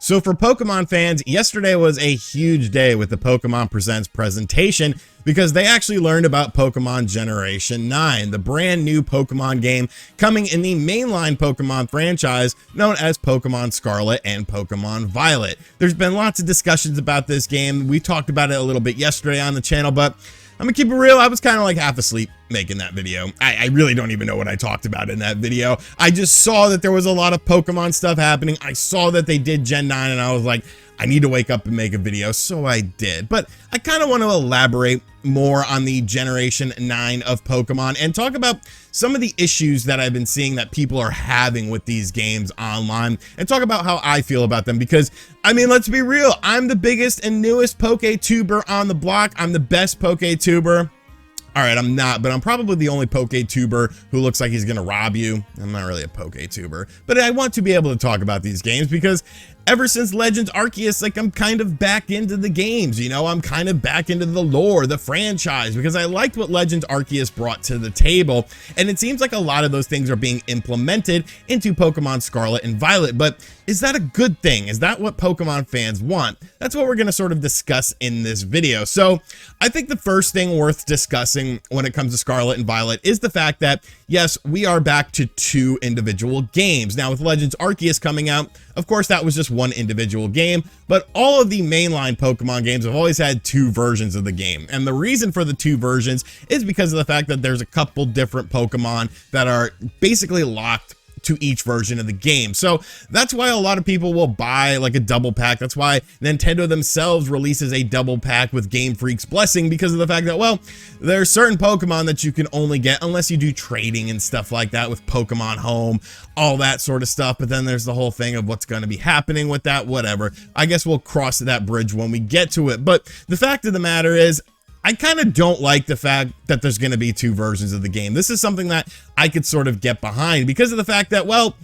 So for Pokemon fans, yesterday was a huge day with the Pokemon Presents presentation because they actually learned about Pokemon Generation 9, the brand new Pokemon game coming in the mainline Pokemon franchise known as Pokemon Scarlet and Pokemon Violet. There's been lots of discussions about this game. We talked about it a little bit yesterday on the channel, but I'm gonna keep it real, I was kind of like half asleep making that video. I really don't even know what I talked about in that video. I just saw that there was a lot of Pokemon stuff happening. I saw that they did Gen 9 and I was like, I need to wake up and make a video, so I did. But I kind of want to elaborate more on the Generation 9 of Pokemon and talk about some of the issues that I've been seeing that people are having with these games online and talk about how I feel about them because, I mean, let's be real. I'm the biggest and newest PokeTuber on the block. I'm the best PokeTuber. All right, I'm not, but I'm probably the only PokeTuber who looks like he's gonna rob you. I'm not really a PokeTuber, but I want to be able to talk about these games because ever since Legends Arceus, like I'm kind of back into the games, you know, I'm kind of back into the lore, the franchise, because I liked what Legends Arceus brought to the table. And it seems like a lot of those things are being implemented into Pokemon Scarlet and Violet, but is that a good thing? Is that what Pokemon fans want? That's what we're gonna sort of discuss in this video. So I think the first thing worth discussing when it comes to Scarlet and Violet is the fact that, yes, we are back to 2 individual games. Now with Legends Arceus coming out, of course, that was just one individual game, but all of the mainline Pokemon games have always had 2 versions of the game. And the reason for the 2 versions is because of the fact that there's a couple different Pokemon that are basically locked to each version of the game. So that's why a lot of people will buy like a double pack. That's why Nintendo themselves releases a double pack with Game Freak's blessing, because of the fact that, well, there are certain Pokemon that you can only get unless you do trading and stuff like that with Pokemon Home, all that sort of stuff. But then there's the whole thing of what's going to be happening with that, whatever. I guess we'll cross that bridge when we get to it. But the fact of the matter is, I kind of don't like the fact that there's going to be 2 versions of the game. This is something that I could sort of get behind because of the fact that, well,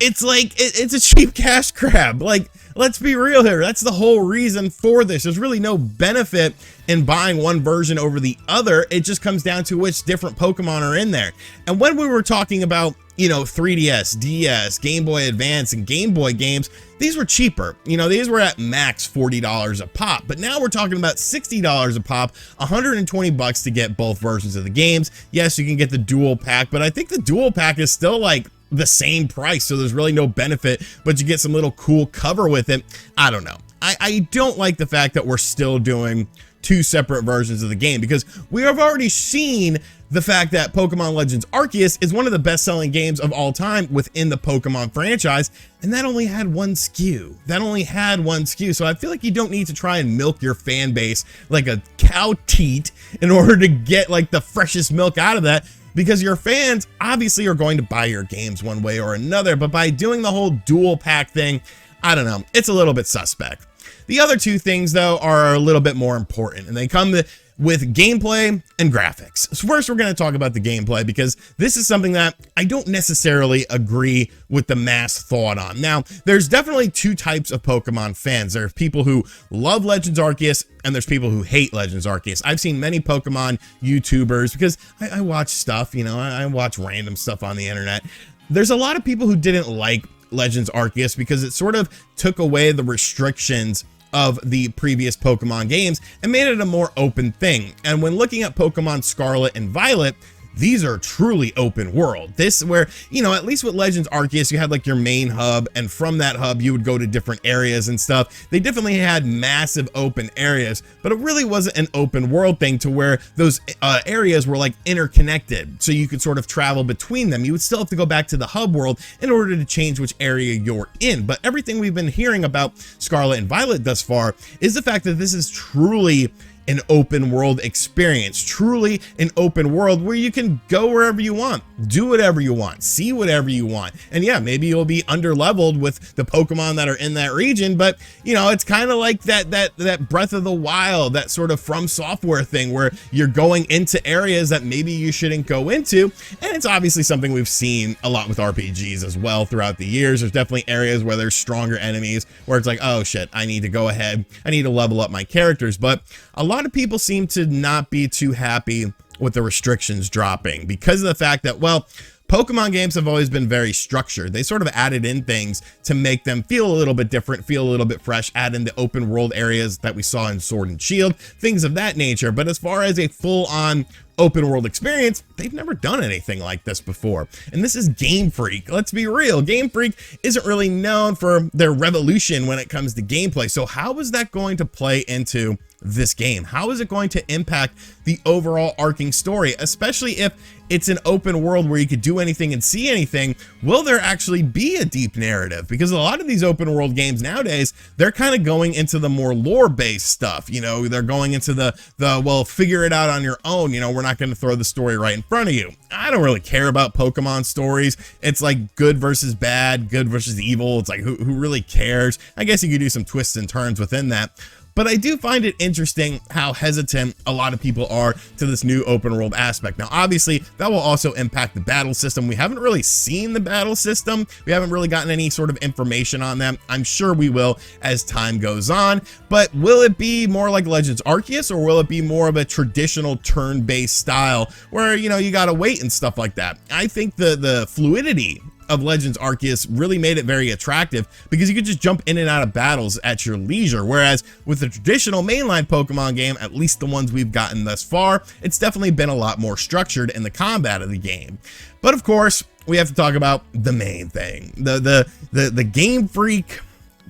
it's like, it's a cheap cash grab. Like, let's be real here. That's the whole reason for this. There's really no benefit in buying one version over the other. It just comes down to which different Pokemon are in there. And when we were talking about, you know, 3DS, DS, Game Boy Advance, and Game Boy games, these were cheaper. You know, these were at max $40 a pop, but now we're talking about $60 a pop, 120 bucks to get both versions of the games. Yes, you can get the dual pack, but I think the dual pack is still like the same price, so there's really no benefit, but you get some little cool cover with it. I don't know. I don't like the fact that we're still doing 2 separate versions of the game because we have already seen the fact that Pokemon Legends Arceus is one of the best-selling games of all time within the Pokemon franchise, and that only had 1 SKU. That only had 1 SKU, so I feel like you don't need to try and milk your fan base like a cow teat in order to get like the freshest milk out of that, because your fans obviously are going to buy your games one way or another, but by doing the whole dual pack thing, I don't know, it's a little bit suspect. The other 2 things, though, are a little bit more important, and they come with gameplay and graphics. So first, we're going to talk about the gameplay because this is something that I don't necessarily agree with the mass thought on. Now, there's definitely 2 types of Pokemon fans. There are people who love Legends Arceus and there's people who hate Legends Arceus. I've seen many Pokemon YouTubers because I watch stuff, you know, I watch random stuff on the internet. There's a lot of people who didn't like Legends Arceus because it sort of took away the restrictions of the previous Pokemon games and made it a more open thing. And when looking at Pokemon Scarlet and Violet, these are truly open world. This where, you know, at least with Legends Arceus, you had like your main hub, and from that hub, you would go to different areas and stuff. They definitely had massive open areas, but it really wasn't an open world thing to where those areas were like interconnected. So you could sort of travel between them. You would still have to go back to the hub world in order to change which area you're in. But everything we've been hearing about Scarlet and Violet thus far is the fact that this is truly an open world experience, truly an open world where you can go wherever you want, do whatever you want, see whatever you want. And yeah, maybe you'll be under leveled with the Pokemon that are in that region, but you know, it's kind of like that Breath of the Wild, that sort of From Software thing where you're going into areas that maybe you shouldn't go into. And it's obviously something we've seen a lot with RPGs as well throughout the years. There's definitely areas where there's stronger enemies where it's like, oh shit, I need to go ahead, I need to level up my characters. But a lot of people seem to not be too happy with the restrictions dropping because of the fact that, well, Pokemon games have always been very structured. They sort of added in things to make them feel a little bit different, feel a little bit fresh, add in the open world areas that we saw in Sword and Shield, things of that nature. But as far as a full-on open world experience, they've never done anything like this before. And this is Game Freak. Let's be real. Game Freak isn't really known for their revolution when it comes to gameplay. So how is that going to play into this game? How is it going to impact the overall arcing story, especially if it's an open world where you could do anything and see anything? Will there actually be a deep narrative? Because a lot of these open world games nowadays, they're kind of going into the more lore based stuff. You know, they're going into the well, figure it out on your own. You know, we're not going to throw the story right in front of you. I don't really care about Pokemon stories. It's like good versus bad, good versus evil. It's like who really cares? I guess you could do some twists and turns within that. But I do find it interesting how hesitant a lot of people are to this new open world aspect. Now, obviously, that will also impact the battle system. We haven't really seen the battle system. We haven't really gotten any sort of information on them. I'm sure we will as time goes on. But will it be more like Legends Arceus, or will it be more of a traditional turn-based style where, you know, you got to wait and stuff like that? I think the fluidity of Legends Arceus really made it very attractive because you could just jump in and out of battles at your leisure. Whereas with the traditional mainline Pokemon game, at least the ones we've gotten thus far, it's definitely been a lot more structured in the combat of the game. But of course, we have to talk about the main thing, the Game Freak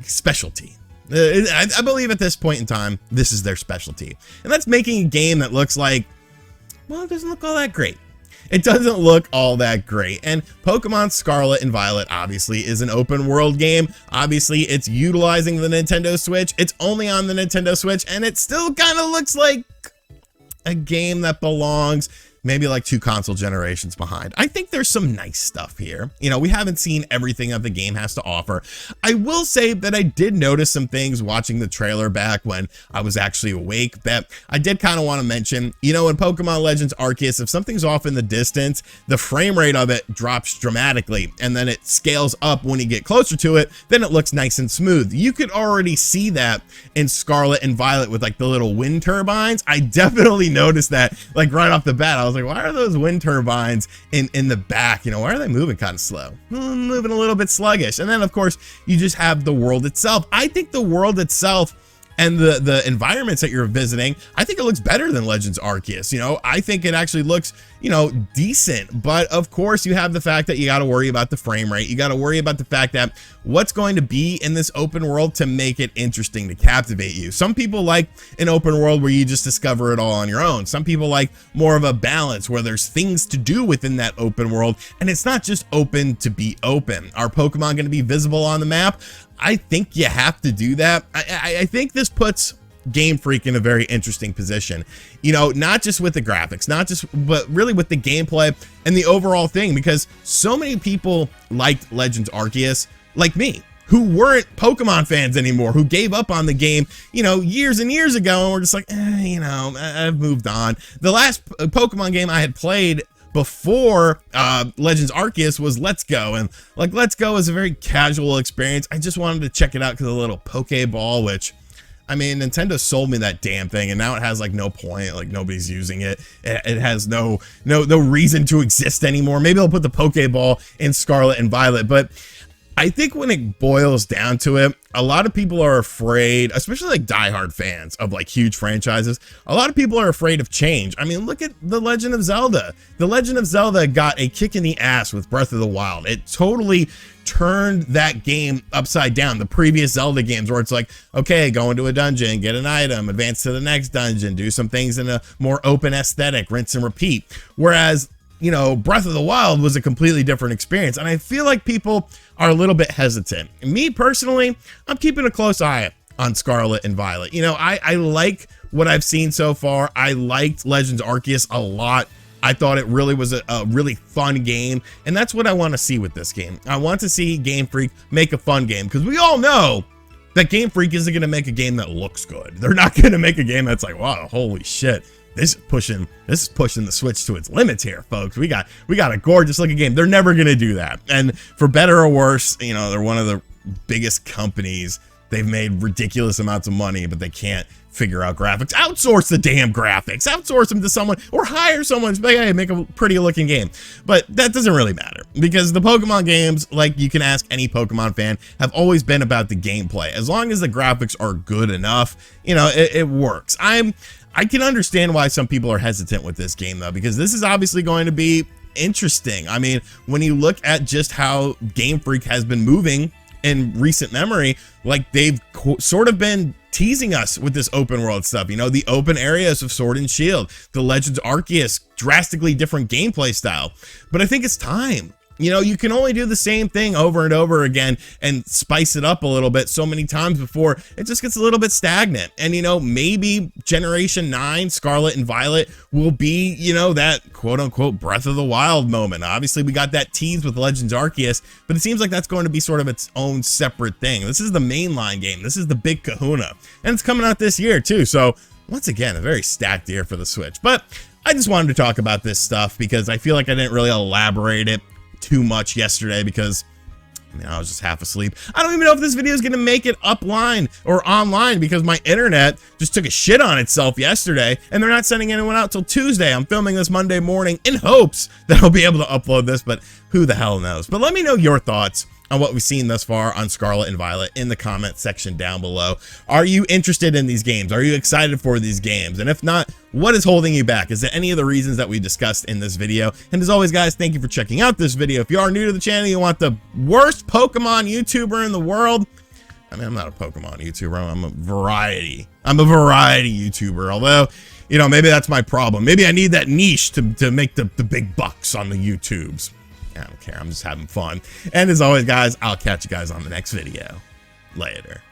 specialty. I believe at this point in time, this is their specialty. And that's making a game that looks like, well, it doesn't look all that great. It doesn't look all that great. And Pokemon Scarlet and Violet obviously is an open world game. Obviously, it's utilizing the Nintendo Switch. It's only on the Nintendo Switch, and it still kind of looks like a game that belongs maybe like 2 console generations behind. I think there's some nice stuff here. You know, we haven't seen everything that the game has to offer. I will say that I did notice some things watching the trailer back when I was actually awake that I did kind of want to mention. You know, in Pokemon Legends Arceus, if something's off in the distance, the frame rate of it drops dramatically, and then it scales up when you get closer to it, then it looks nice and smooth. You could already see that in Scarlet and Violet with like the little wind turbines. I definitely noticed that like right off the bat. I was like, why are those wind turbines in the back? You know, why are they moving kind of slow? Moving a little bit sluggish. And then of course you just have the world itself. I think the world itself and the environments that you're visiting, I think it looks better than Legends Arceus. You know, I think it actually looks, you know, decent. But of course you have the fact that you got to worry about the frame rate. You got to worry about the fact that what's going to be in this open world to make it interesting to captivate you. Some people like an open world where you just discover it all on your own. Some people like more of a balance where there's things to do within that open world, and it's not just open to be open. Are Pokemon going to be visible on the map? I think you have to do that. I think this puts Game Freak in a very interesting position, you know, not just with the graphics, but really with the gameplay and the overall thing, because so many people liked Legends Arceus, like me, who weren't Pokemon fans anymore, who gave up on the game, you know, years and years ago, and were just like, you know, I've moved on. The last Pokemon game I had played before Legends Arceus was Let's Go, and like Let's Go is a very casual experience. I just wanted to check it out because of the little Pokeball, which, I mean, Nintendo sold me that damn thing, and now it has like no point. Like nobody's using it. It has no reason to exist anymore. Maybe they'll put the Pokeball in Scarlet and Violet, but I think when it boils down to it, a lot of people are afraid, especially like diehard fans of like huge franchises. A lot of people are afraid of change. I mean, look at The Legend of Zelda. The Legend of Zelda got a kick in the ass with Breath of the Wild. It totally turned that game upside down. The previous Zelda games where it's like, okay, go into a dungeon, get an item, advance to the next dungeon, do some things in a more open aesthetic, rinse and repeat. Whereas, you know, Breath of the Wild was a completely different experience. And I feel like people are a little bit hesitant. Me personally, I'm keeping a close eye on Scarlet and Violet. You know, I like what I've seen so far. I liked Legends Arceus a lot. I thought it really was a really fun game. And that's what I want to see with this game. I want to see Game Freak make a fun game, because we all know that Game Freak isn't going to make a game that looks good. They're not going to make a game that's like, wow, holy shit. This is pushing the Switch to its limits here, folks. We got a gorgeous looking game. They're never going to do that. And for better or worse, you know, they're one of the biggest companies they've made ridiculous amounts of money, but they can't figure out graphics. Outsource the damn graphics, outsource them to someone, or hire someone to hey, make a pretty looking game. But that doesn't really matter, because the Pokemon games, like you can ask any Pokemon fan, have always been about the gameplay. As long as the graphics are good enough, you know, it works. I can understand why some people are hesitant with this game though, because this is obviously going to be interesting. I mean, when you look at just how Game Freak has been moving in recent memory, like they've sort of been teasing us with this open world stuff, you know, the open areas of Sword and Shield, the Legends Arceus, drastically different gameplay style. But I think it's time. You know, you can only do the same thing over and over again and spice it up a little bit so many times before it just gets a little bit stagnant. And, you know, maybe Generation 9, Scarlet and Violet will be, you know, that quote unquote Breath of the Wild moment. Obviously, we got that tease with Legends Arceus, but it seems like that's going to be sort of its own separate thing. This is the mainline game. This is the big kahuna. And it's coming out this year, too. So, once again, a very stacked year for the Switch. But I just wanted to talk about this stuff because I feel like I didn't really elaborate it too much yesterday because I was just half asleep. I don't even know if this video is going to make it upline or online because my internet just took a shit on itself yesterday and they're not sending anyone out till Tuesday. I'm filming this Monday morning in hopes that I'll be able to upload this, but who the hell knows. But let me know your thoughts on what we've seen thus far on Scarlet and Violet in the comment section down below. Are you interested in these games? Are you excited for these games? And if not, what is holding you back? Is it any of the reasons that we discussed in this video? And as always, guys, thank you for checking out this video. If you are new to the channel, you want the worst Pokemon YouTuber in the world, I mean, I'm not a Pokemon YouTuber, I'm a variety YouTuber, although, you know, maybe that's my problem. Maybe I need that niche to make the big bucks on the YouTubes. I don't care. I'm just having fun. And as always, guys, I'll catch you guys on the next video. Later.